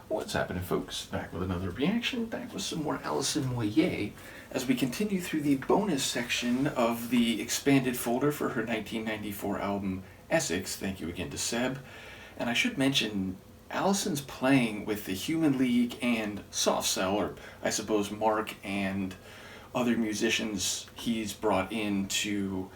What's happening, folks? Back with another reaction, back with some more Alison Moyet as we continue through the bonus section of the expanded folder for her 1994 album Essex. Thank you again to Seb. And I should mention, Alison's playing with the Human League and Soft Cell, or I suppose Mark and other musicians he's brought in to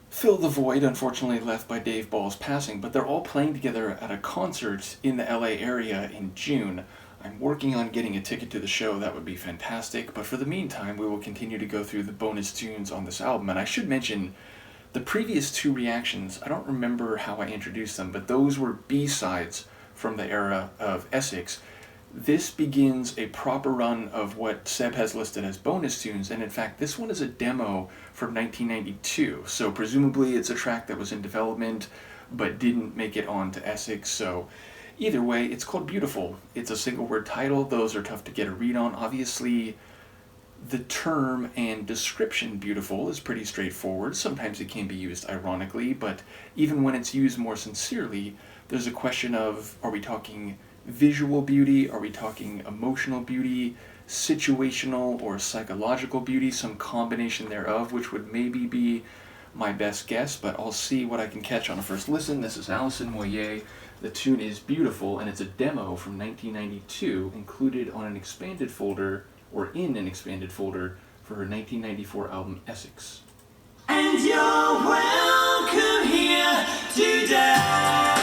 fill the void, unfortunately left by Dave Ball's passing, but they're all playing together at a concert in the LA area in June. I'm working on getting a ticket to the show. That would be fantastic, but for the meantime, we will continue to go through the bonus tunes on this album. And I should mention, the previous two reactions, I don't remember how I introduced them, but those were B-sides from the era of Essex. This begins a proper run of what Seb has listed as bonus tunes, and in fact this one is a demo from 1992, so presumably it's a track that was in development but didn't make it on to Essex. So either way, it's called Beautiful. It's a single word title. Those are tough to get a read on. Obviously the term and description beautiful is pretty straightforward. Sometimes it can be used ironically, but even when it's used more sincerely, there's a question of, are we talking visual beauty? Are we talking emotional beauty, situational or psychological beauty, some combination thereof, which would maybe be my best guess, but I'll see what I can catch on a first listen. This is Alison Moyet. The tune is Beautiful, and it's a demo from 1992, included on an expanded folder, or in an expanded folder, for her 1994 album Essex. And you're welcome here today.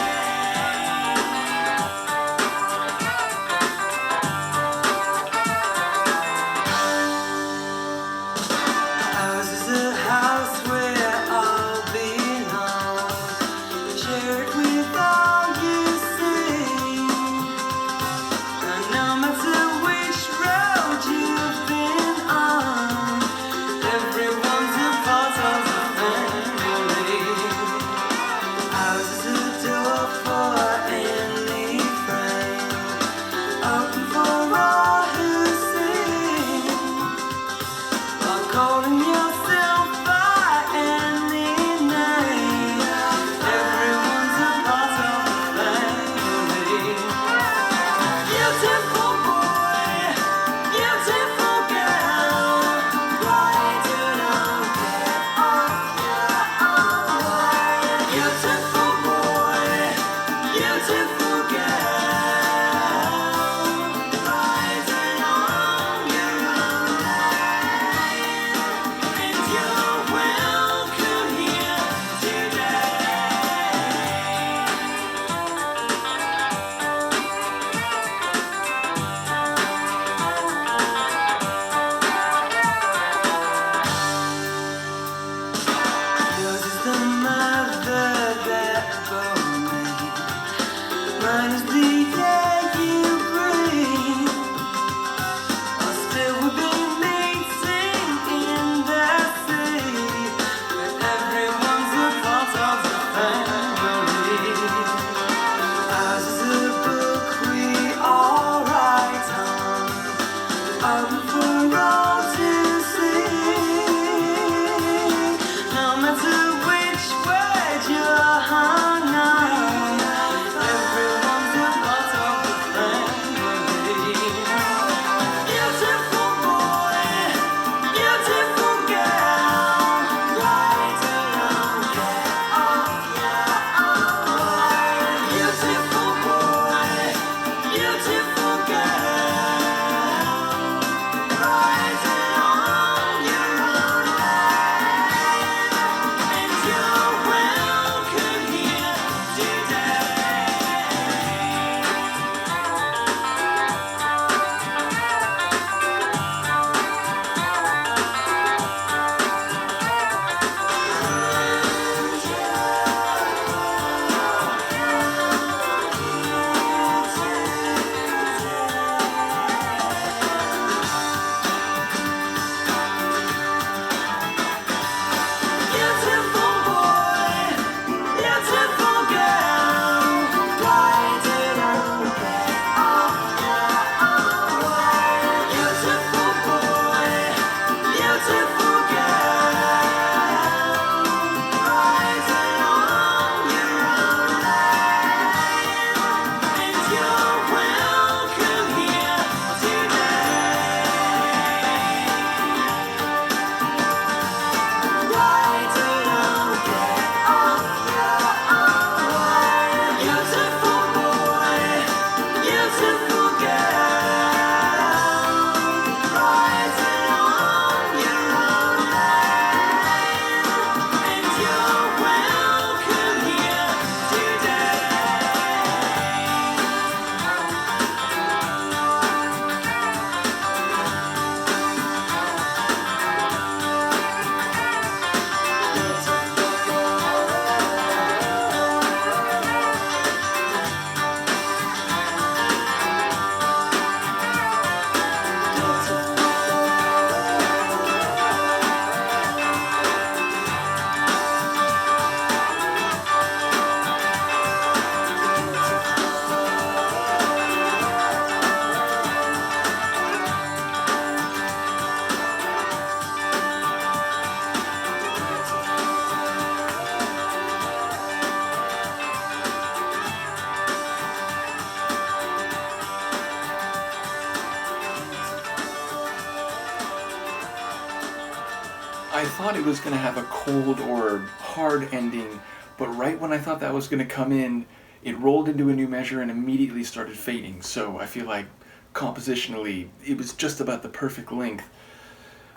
I thought it was going to have a cold or hard ending, but right when I thought that was going to come in, it rolled into a new measure and immediately started fading. So I feel like compositionally, it was just about the perfect length.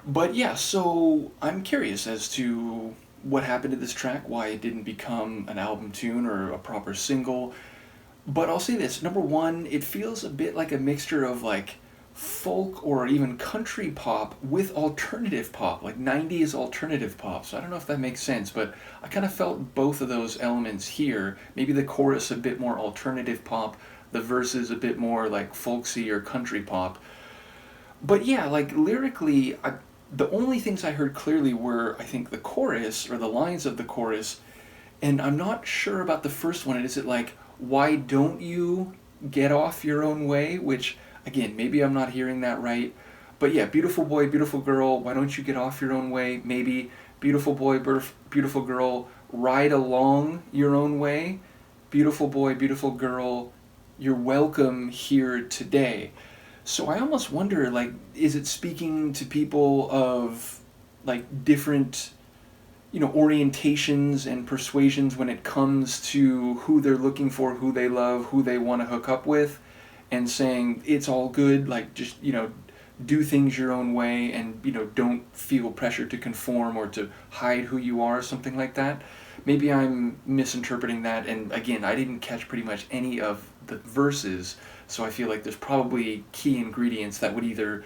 But yeah, so I'm curious as to what happened to this track, why it didn't become an album tune or a proper single. But I'll say this, number one, it feels a bit like a mixture of like folk or even country pop with alternative pop, like 90s alternative pop. So I don't know if that makes sense, but I kind of felt both of those elements here. Maybe the chorus a bit more alternative pop, the verses a bit more like folksy or country pop. But yeah, like lyrically, the only things I heard clearly were, I think, the chorus or the lines of the chorus, and I'm not sure about the first one. Is it like, why don't you get off your own way? Which, again, maybe I'm not hearing that right. But yeah, beautiful boy, beautiful girl, why don't you get off your own way? Maybe beautiful boy, beautiful girl, ride along your own way. Beautiful boy, beautiful girl, you're welcome here today. So I almost wonder, like, is it speaking to people of, like, different, orientations and persuasions when it comes to who they're looking for, who they love, who they want to hook up with, and saying it's all good, like, just, do things your own way and, don't feel pressure to conform or to hide who you are, something like that. Maybe I'm misinterpreting that, and again, I didn't catch pretty much any of the verses, so I feel like there's probably key ingredients that would either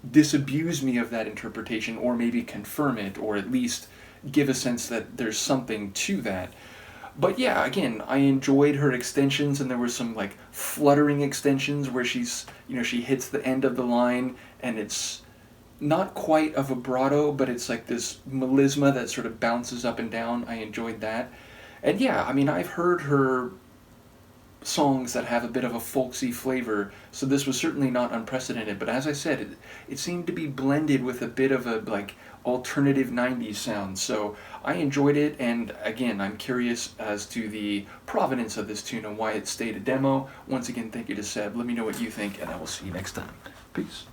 disabuse me of that interpretation or maybe confirm it, or at least give a sense that there's something to that. But yeah, again, I enjoyed her extensions, and there were some like fluttering extensions where she's, she hits the end of the line and it's not quite a vibrato, but it's like this melisma that sort of bounces up and down. I enjoyed that. And yeah, I mean, I've heard her songs that have a bit of a folksy flavor, so this was certainly not unprecedented, but as I said, it seemed to be blended with a bit of a like alternative 90s sound, so I enjoyed it. And again, I'm curious as to the provenance of this tune and why it stayed a demo. Once again, thank you to Seb. Let me know what you think, and I will see you next time. Peace.